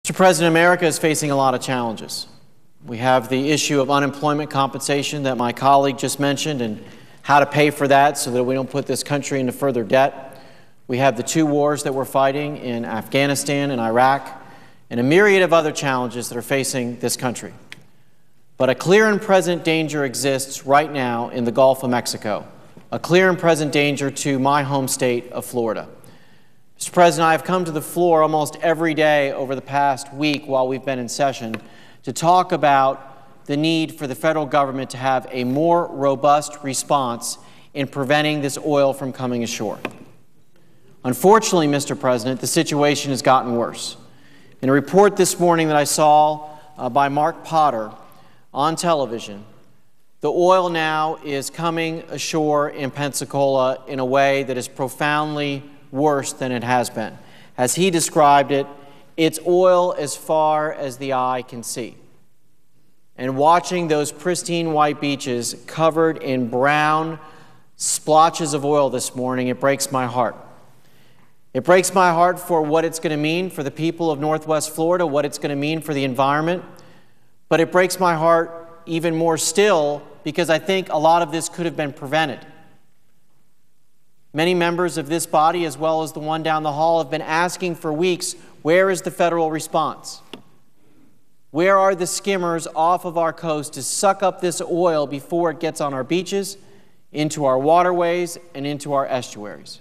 Mr. President, America is facing a lot of challenges. We have the issue of unemployment compensation that my colleague just mentioned and how to pay for that so that we don't put this country into further debt. We have the two wars that we're fighting in Afghanistan and Iraq and a myriad of other challenges that are facing this country. But a clear and present danger exists right now in the Gulf of Mexico, a clear and present danger to my home state of Florida. Mr. President, I have come to the floor almost every day over the past week while we've been in session to talk about the need for the federal government to have a more robust response in preventing this oil from coming ashore. Unfortunately, Mr. President, the situation has gotten worse. In a report this morning that I saw by Mark Potter on television, the oil now is coming ashore in Pensacola in a way that is profoundly worse than it has been. As he described it, it's oil as far as the eye can see. And watching those pristine white beaches covered in brown splotches of oil this morning, it breaks my heart. It breaks my heart for what it's going to mean for the people of Northwest Florida, what it's going to mean for the environment. But it breaks my heart even more still because I think a lot of this could have been prevented. Many members of this body, as well as the one down the hall, have been asking for weeks, where is the federal response? Where are the skimmers off of our coast to suck up this oil before it gets on our beaches, into our waterways, and into our estuaries?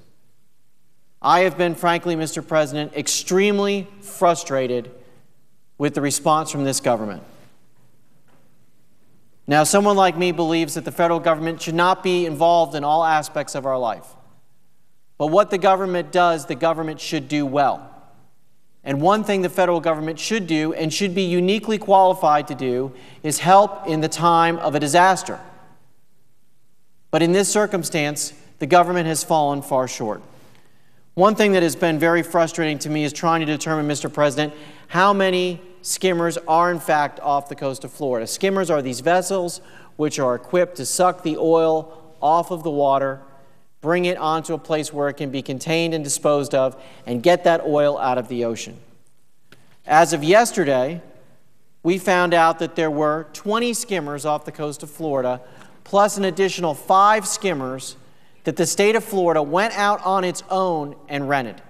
I have been, frankly, Mr. President, extremely frustrated with the response from this government. Now, someone like me believes that the federal government should not be involved in all aspects of our life. But what the government does, the government should do well. And one thing the federal government should do, and should be uniquely qualified to do, is help in the time of a disaster. But in this circumstance, the government has fallen far short. One thing that has been very frustrating to me is trying to determine, Mr. President, how many skimmers are in fact off the coast of Florida. Skimmers are these vessels which are equipped to suck the oil off of the water, bring it onto a place where it can be contained and disposed of, and get that oil out of the ocean. As of yesterday, we found out that there were 20 skimmers off the coast of Florida, plus an additional 5 skimmers that the state of Florida went out on its own and rented.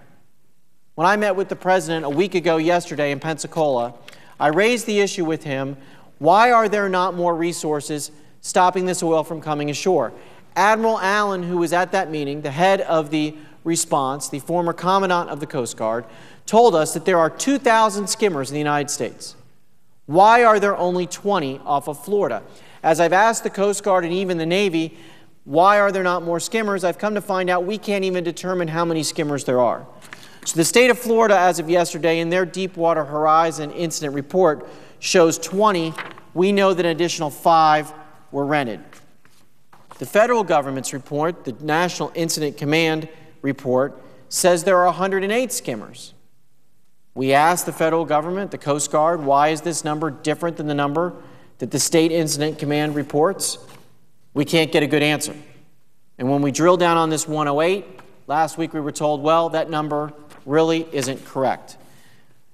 When I met with the President a week ago yesterday in Pensacola, I raised the issue with him, why are there not more resources stopping this oil from coming ashore? Admiral Allen, who was at that meeting, the head of the response, the former commandant of the Coast Guard, told us that there are 2,000 skimmers in the United States. Why are there only 20 off of Florida? As I've asked the Coast Guard and even the Navy, why are there not more skimmers? I've come to find out we can't even determine how many skimmers there are. So the state of Florida, as of yesterday, in their Deepwater Horizon incident report, shows 20. We know that an additional 5 were rented. The federal government's report, the National Incident Command report, says there are 108 skimmers. We asked the federal government, the Coast Guard, why is this number different than the number that the State Incident Command reports? We can't get a good answer. And when we drill down on this 108, last week we were told, well, that number really isn't correct.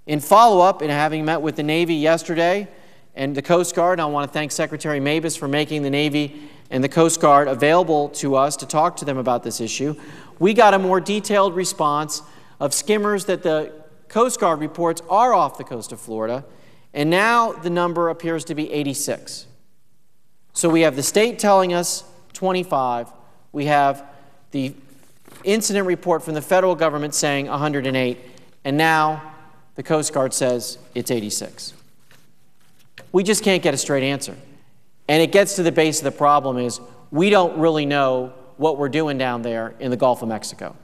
In follow-up, and having met with the Navy yesterday and the Coast Guard, I want to thank Secretary Mabus for making the Navy and the Coast Guard available to us to talk to them about this issue. We got a more detailed response of skimmers that the Coast Guard reports are off the coast of Florida, and now the number appears to be 86. So we have the state telling us 25. We have the incident report from the federal government saying 108, and now the Coast Guard says it's 86. We just can't get a straight answer. And it gets to the base of the problem is we don't really know what we're doing down there in the Gulf of Mexico.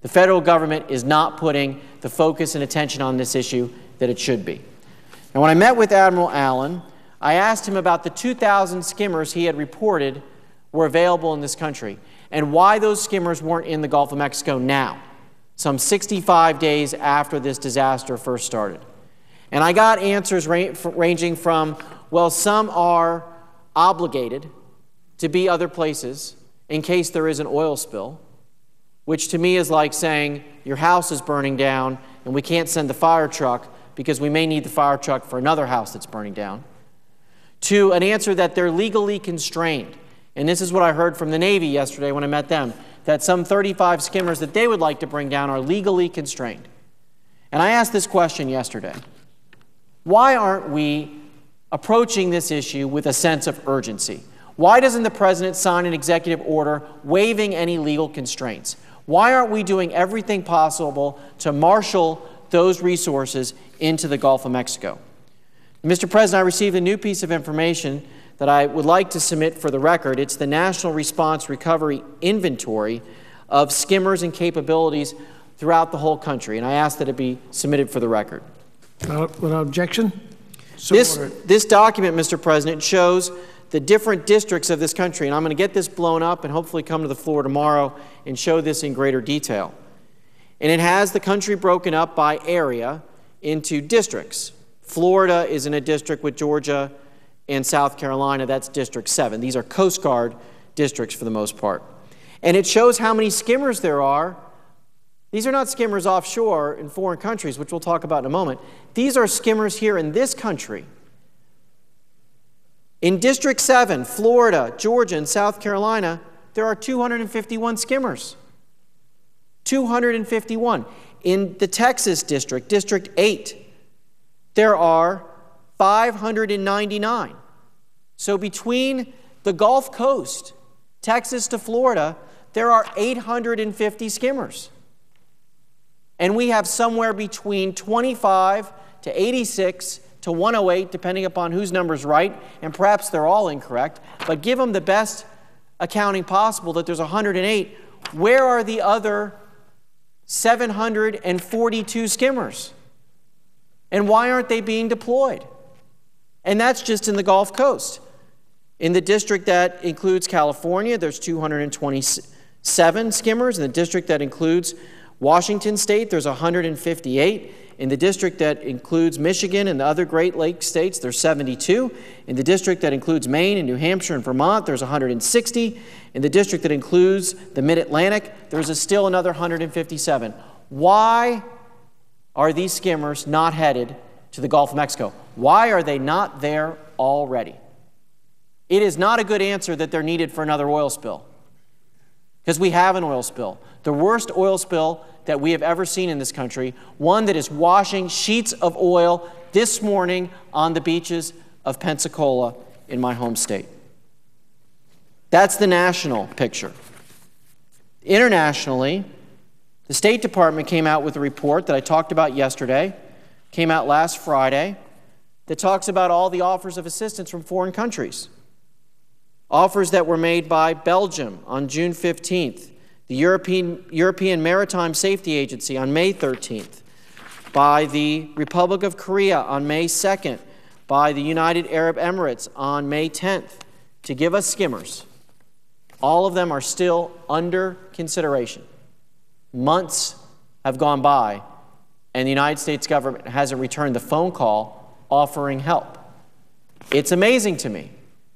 The federal government is not putting the focus and attention on this issue that it should be. And when I met with Admiral Allen, I asked him about the 2,000 skimmers he had reported were available in this country and why those skimmers weren't in the Gulf of Mexico now, some 65 days after this disaster first started. And I got answers ranging from, well, some are obligated to be other places in case there is an oil spill, which to me is like saying your house is burning down and we can't send the fire truck because we may need the fire truck for another house that's burning down, to an answer that they're legally constrained. And this is what I heard from the Navy yesterday when I met them, that some 35 skimmers that they would like to bring down are legally constrained. And I asked this question yesterday: why aren't we approaching this issue with a sense of urgency? Why doesn't the President sign an executive order waiving any legal constraints? Why aren't we doing everything possible to marshal those resources into the Gulf of Mexico? Mr. President, I received a new piece of information that I would like to submit for the record. It's the National Response Recovery Inventory of skimmers and capabilities throughout the whole country, and I ask that it be submitted for the record. Without objection? So this document, Mr. President, shows the different districts of this country, and I'm going to get this blown up and hopefully come to the floor tomorrow and show this in greater detail. And it has the country broken up by area into districts. Florida is in a district with Georgia and South Carolina. That's District 7. These are Coast Guard districts for the most part. And it shows how many skimmers there are. These are not skimmers offshore in foreign countries, which we'll talk about in a moment. These are skimmers here in this country. In District 7, Florida, Georgia, and South Carolina, there are 251 skimmers. 251. In the Texas district, District 8, there are 599. So between the Gulf Coast, Texas to Florida, there are 850 skimmers. And we have somewhere between 25 to 86 to 108, depending upon whose number's right, and perhaps they're all incorrect, but give them the best accounting possible that there's 108. Where are the other 742 skimmers? And why aren't they being deployed? And that's just in the Gulf Coast. In the district that includes California, there's 227 skimmers. In the district that includes Washington State, there's 158. In the district that includes Michigan and the other Great Lakes states, there's 72. In the district that includes Maine and New Hampshire and Vermont, there's 160. In the district that includes the Mid-Atlantic, there's still another 157. Why are these skimmers not headed to the Gulf of Mexico? Why are they not there already? It is not a good answer that they're needed for another oil spill, because we have an oil spill. The worst oil spill that we have ever seen in this country, one that is washing sheets of oil this morning on the beaches of Pensacola in my home state. That's the national picture. Internationally, the State Department came out with a report that I talked about yesterday, came out last Friday, that talks about all the offers of assistance from foreign countries. Offers that were made by Belgium on June 15th, the European Maritime Safety Agency on May 13th, by the Republic of Korea on May 2nd, by the United Arab Emirates on May 10th, to give us skimmers. All of them are still under consideration. Months have gone by, and the United States government hasn't returned the phone call offering help. It's amazing to me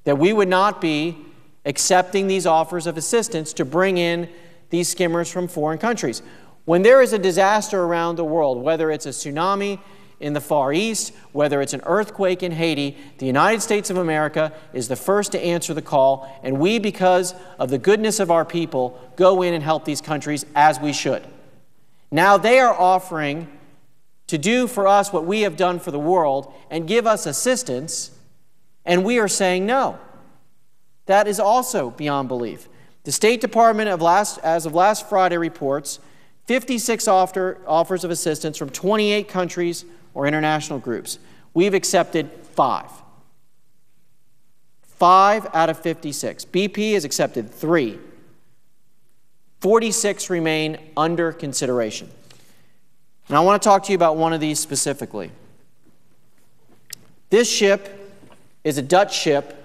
that we would not be accepting these offers of assistance to bring in these skimmers from foreign countries. When there is a disaster around the world, whether it's a tsunami in the Far East, whether it's an earthquake in Haiti, the United States of America is the first to answer the call, and we, because of the goodness of our people, go in and help these countries as we should. Now they are offering to do for us what we have done for the world and give us assistance, and we are saying no. That is also beyond belief. The State Department, as of last Friday, reports 56 offers of assistance from 28 countries or international groups. We've accepted 5. 5 out of 56. BP has accepted 3. 46 remain under consideration. And I want to talk to you about one of these specifically. This ship is a Dutch ship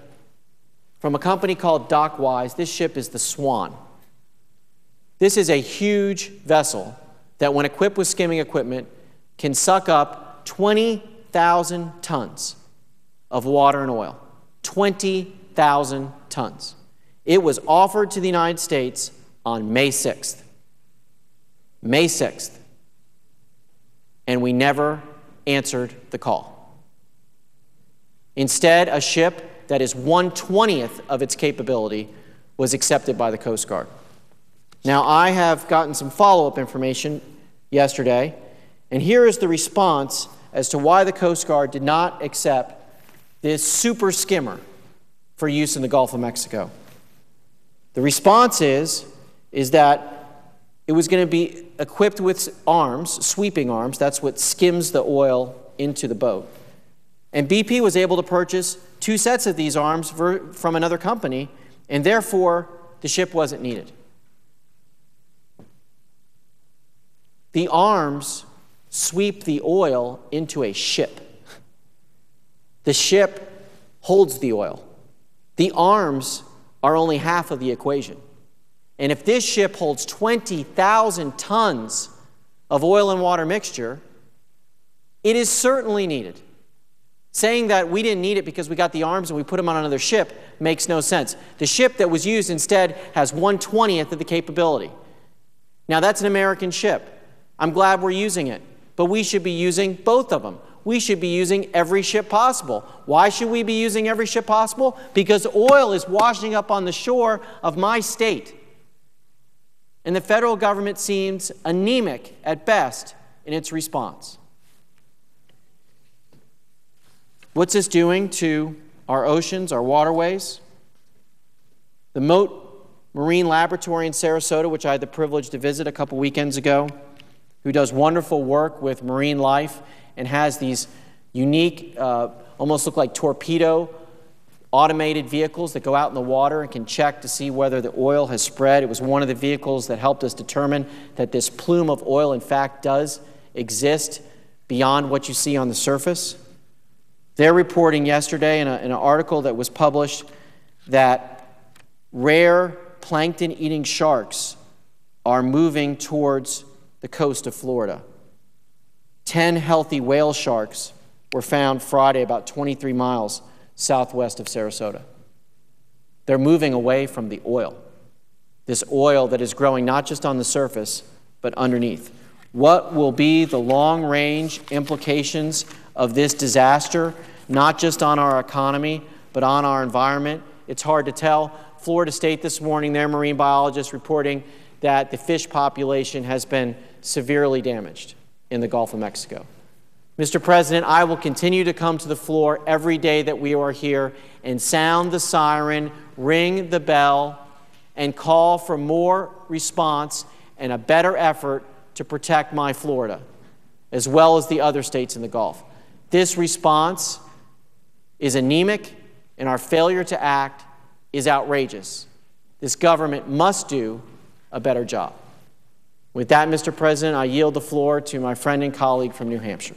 from a company called Dockwise. This ship is the Swan. This is a huge vessel that, when equipped with skimming equipment, can suck up 20,000 tons of water and oil. 20,000 tons. It was offered to the United States on May 6th. May 6th. And we never answered the call. Instead, a ship that is 1/20th of its capability was accepted by the Coast Guard. Now, I have gotten some follow-up information yesterday, and here is the response as to why the Coast Guard did not accept this super skimmer for use in the Gulf of Mexico. The response is that it was going to be equipped with arms, sweeping arms. That's what skims the oil into the boat. And BP was able to purchase 2 sets of these arms from another company, and therefore the ship wasn't needed. The arms sweep the oil into a ship. The ship holds the oil. The arms are only half of the equation. And if this ship holds 20,000 tons of oil and water mixture, it is certainly needed. Saying that we didn't need it because we got the arms and we put them on another ship makes no sense. The ship that was used instead has 1/20th of the capability. Now, that's an American ship. I'm glad we're using it, but we should be using both of them. We should be using every ship possible. Why should we be using every ship possible? Because oil is washing up on the shore of my state. And the federal government seems anemic at best in its response. What's this doing to our oceans, our waterways? The Mote Marine Laboratory in Sarasota, which I had the privilege to visit a couple weekends ago, who does wonderful work with marine life and has these unique, almost look like torpedo automated vehicles that go out in the water and can check to see whether the oil has spread. It was one of the vehicles that helped us determine that this plume of oil, in fact, does exist beyond what you see on the surface. They're reporting yesterday in an article that was published that rare plankton-eating sharks are moving towards the coast of Florida. 10 healthy whale sharks were found Friday about 23 miles southwest of Sarasota. They're moving away from the oil, this oil that is growing not just on the surface, but underneath. What will be the long-range implications of this disaster, not just on our economy, but on our environment? It's hard to tell. Florida State this morning, their marine biologists reporting that the fish population has been severely damaged in the Gulf of Mexico. Mr. President, I will continue to come to the floor every day that we are here and sound the siren, ring the bell, and call for more response and a better effort to protect my Florida, as well as the other states in the Gulf. This response is anemic, and our failure to act is outrageous. This government must do a better job. With that, Mr. President, I yield the floor to my friend and colleague from New Hampshire.